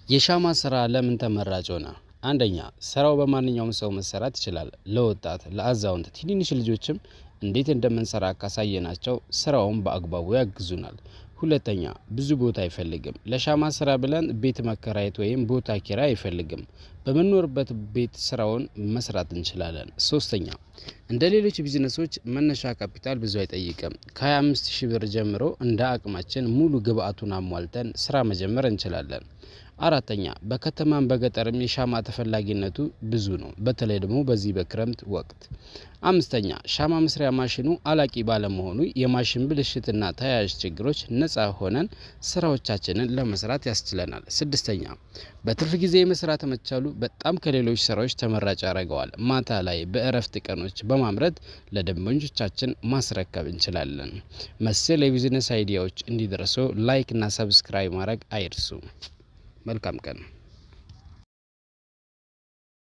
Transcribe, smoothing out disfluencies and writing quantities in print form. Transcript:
የሻማ ስራ ለምን ተመራጭ ሆነ? አንደኛ፣ ስራው በማንኛውም ሰው መሰራት ይችላል። ለወጣት፣ ለአዛውንት፣ ትንንሽ ልጆችም እንዴት እንደምንሰራ ካሳየናቸው ስራውን በአግባቡ ያግዙናል። ሁለተኛ፣ ብዙ ቦታ አይፈልግም። ለሻማ ስራ ብለን ቤት መከራየት ወይም ቦታ ኪራይ አይፈልግም። በምንኖርበት ቤት ስራውን መስራት እንችላለን። ሶስተኛ፣ እንደ ሌሎች ቢዝነሶች መነሻ ካፒታል ብዙ አይጠይቅም። ከ25,000 ብር ጀምሮ እንደ አቅማችን ሙሉ ግብአቱን አሟልተን ስራ መጀመር እንችላለን። አራተኛ፣ በከተማም በገጠርም የሻማ ተፈላጊነቱ ብዙ ነው፣ በተለይ ደግሞ በዚህ በክረምት ወቅት። አምስተኛ፣ ሻማ መስሪያ ማሽኑ አላቂ ባለመሆኑ የማሽን ብልሽትና ተያያዥ ችግሮች ነፃ ሆነን ስራዎቻችንን ለመስራት ያስችለናል። ስድስተኛ፣ በትርፍ ጊዜ መስራት መቻሉ በጣም ከሌሎች ስራዎች ተመራጭ ያደርገዋል። ማታ ላይ በእረፍት ቀኖች በማምረት ለደንበኞቻችን ማስረከብ እንችላለን። መሰል የቢዝነስ አይዲያዎች እንዲደርሱ ላይክ እና ሰብስክራይብ ማድረግ አይርሱ። መልካም ቀን።